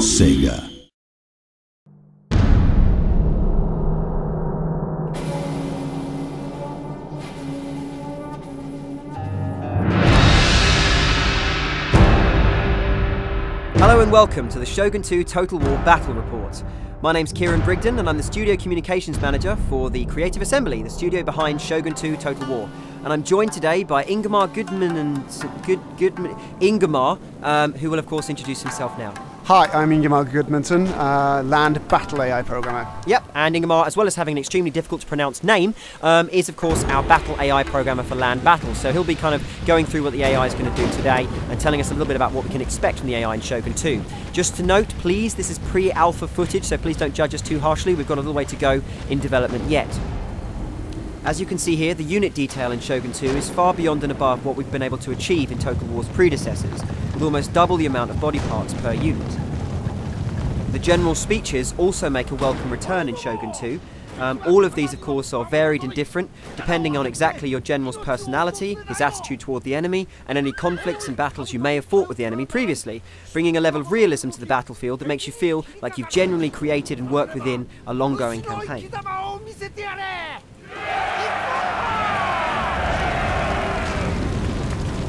Sega. Hello and welcome to the Shogun 2 Total War Battle Report. My name's Kieran Brigden and I'm the Studio Communications Manager for the Creative Assembly, the studio behind Shogun 2 Total War. And I'm joined today by Ingemar Ingemar, who will of course introduce himself now. Hi, I'm Ingemar Gudmundsson, Land Battle AI Programmer. Yep, and Ingemar, as well as having an extremely difficult to pronounce name, is of course our Battle AI Programmer for Land Battle. So he'll be kind of going through what the AI is going to do today and telling us a little bit about what we can expect from the AI in Shogun 2. Just to note, please, this is pre-alpha footage, so please don't judge us too harshly. We've got a little way to go in development yet. As you can see here, the unit detail in Shogun 2 is far beyond and above what we've been able to achieve in Total War's predecessors, with almost double the amount of body parts per unit. The general speeches also make a welcome return in Shogun 2. All of these, of course, are varied and different, depending on exactly your general's personality, his attitude toward the enemy, and any conflicts and battles you may have fought with the enemy previously, bringing a level of realism to the battlefield that makes you feel like you've genuinely created and worked within a long-going campaign.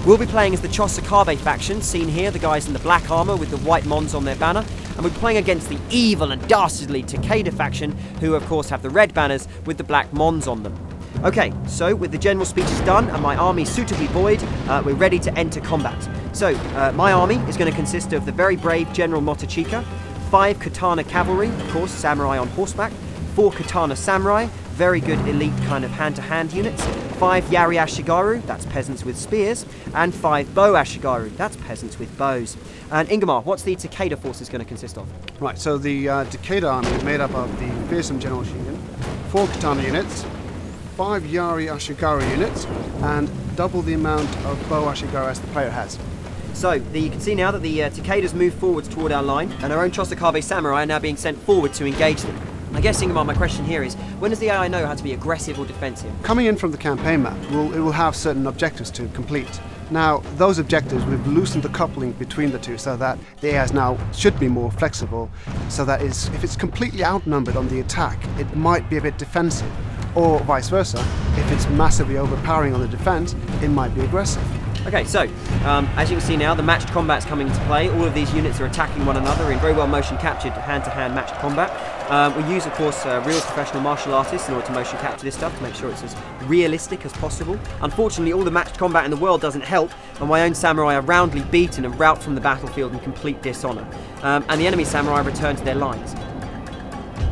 We'll be playing as the Chosakabe faction, seen here, the guys in the black armour with the white mons on their banner, and we're playing against the evil and dastardly Takeda faction, who of course have the red banners with the black mons on them. Okay, so with the general speeches done and my army suitably buoyed, we're ready to enter combat. So, my army is going to consist of the very brave General Motochika, 5 Katana cavalry, of course, samurai on horseback, 4 Katana samurai, very good elite kind of hand-to-hand units, 5 Yari Ashigaru, that's peasants with spears, and 5 Bow Ashigaru, that's peasants with bows. And Ingemar, what's the Takeda forces going to consist of? Right, so the Takeda army is made up of the fearsome General Shogun, 4 Katana units, 5 Yari Ashigaru units, and double the amount of Bow Ashigaru as the player has. So, you can see now that the Takedas move forwards toward our line, and our own Chosakabe samurai are now being sent forward to engage them. I guess, Ingemar, my question here is, when does the AI know how to be aggressive or defensive? Coming in from the campaign map, it will have certain objectives to complete. Now, those objectives, we've loosened the coupling between the two so that the AI now should be more flexible, so that if it's completely outnumbered on the attack, it might be a bit defensive, or vice versa. If it's massively overpowering on the defense, it might be aggressive. Okay, so, as you can see now, the matched combat's coming into play. All of these units are attacking one another in very well motion captured hand-to-hand matched combat. We use, of course, real professional martial artists in order to motion capture this stuff to make sure it's as realistic as possible. Unfortunately, all the matched combat in the world doesn't help, and my own samurai are roundly beaten and rout from the battlefield in complete dishonour. And the enemy samurai return to their lines.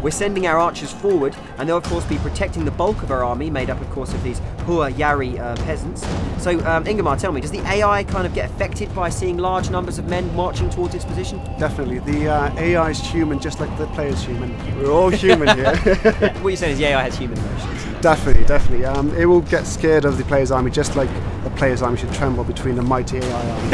We're sending our archers forward, and they'll of course be protecting the bulk of our army, made up of course of these Hua Yari peasants. So Ingemar, tell me, does the AI kind of get affected by seeing large numbers of men marching towards its position? Definitely. The AI is human just like the player's human. We're all human here. Yeah, what you're saying is the AI has human emotions. Definitely, definitely. It will get scared of the player's army just like the player's army should tremble between a mighty AI army.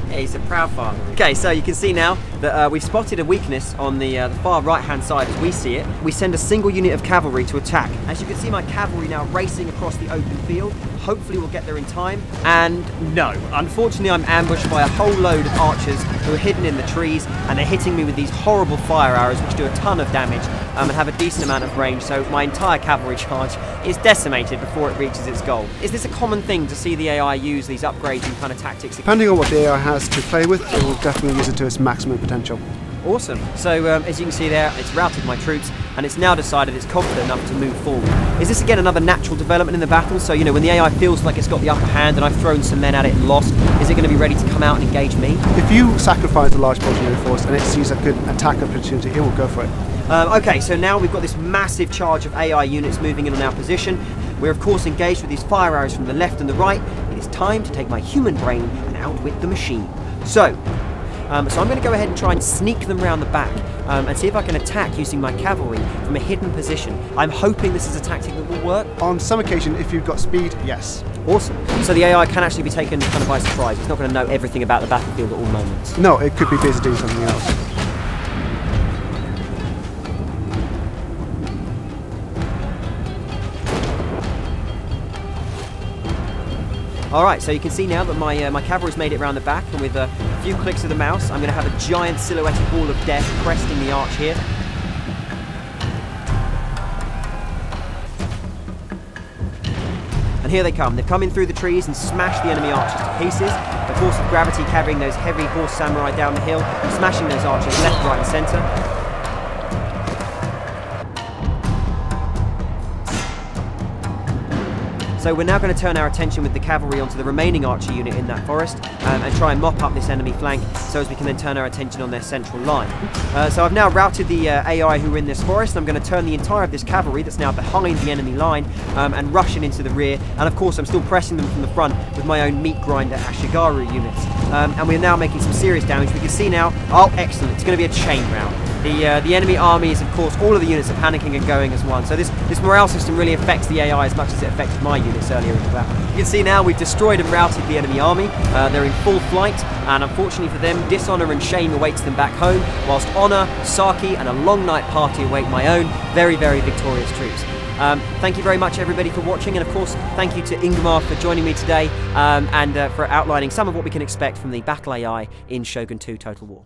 Yeah, he's a proud father. Okay, so you can see now that we've spotted a weakness on the far right-hand side as we see it. We send a single unit of cavalry to attack. As you can see, my cavalry now racing across the open field. Hopefully we'll get there in time. And no, unfortunately I'm ambushed by a whole load of archers who are hidden in the trees, and they're hitting me with these horrible fire arrows which do a ton of damage and have a decent amount of range, so my entire cavalry charge is decimated before it reaches its goal. Is this a common thing to see the AI use these upgrades and kind of tactics? Depending on what the AI has to play with, it will definitely use it to its maximum potential. Awesome. So as you can see there, it's routed my troops, and it's now decided it's confident enough to move forward. Is this again another natural development in the battle? So, you know, when the AI feels like it's got the upper hand and I've thrown some men at it and lost, is it going to be ready to come out and engage me? If you sacrifice a large portion of your force and it sees a good attack opportunity, it will go for it. Okay, so now we've got this massive charge of AI units moving in on our position. We're of course engaged with these fire arrows from the left and the right. It is time to take my human brain and outwit the machine. So I'm going to go ahead and try and sneak them round the back and see if I can attack using my cavalry from a hidden position. I'm hoping this is a tactic that will work. On some occasion, if you've got speed, yes. Awesome. So the AI can actually be taken kind of by surprise. It's not going to know everything about the battlefield at all moments. No, it could be busy doing something else. Alright, so you can see now that my cavalry's made it around the back, and with a few clicks of the mouse, I'm going to have a giant silhouetted ball of death cresting the arch here. And here they come. They've come in through the trees and smashed the enemy archers to pieces. The force of gravity carrying those heavy horse samurai down the hill, smashing those archers left, right and centre. So we're now going to turn our attention with the cavalry onto the remaining archer unit in that forest and try and mop up this enemy flank so as we can then turn our attention on their central line. So I've now routed the AI who are in this forest, and I'm going to turn the entire of this cavalry that's now behind the enemy line and rush it into the rear, and of course I'm still pressing them from the front with my own meat grinder Ashigaru units. And we're now making some serious damage. We can see now, oh excellent, it's going to be a chain round. The enemy army is, of course, all of the units are panicking and going as one. So this morale system really affects the AI as much as it affected my units earlier in the battle. You can see now we've destroyed and routed the enemy army. They're in full flight, and unfortunately for them, dishonour and shame awaits them back home, whilst honour, sake, and a long night party await my own very, very victorious troops. Thank you very much, everybody, for watching, and of course, thank you to Ingmar for joining me today and for outlining some of what we can expect from the battle AI in Shogun 2 Total War.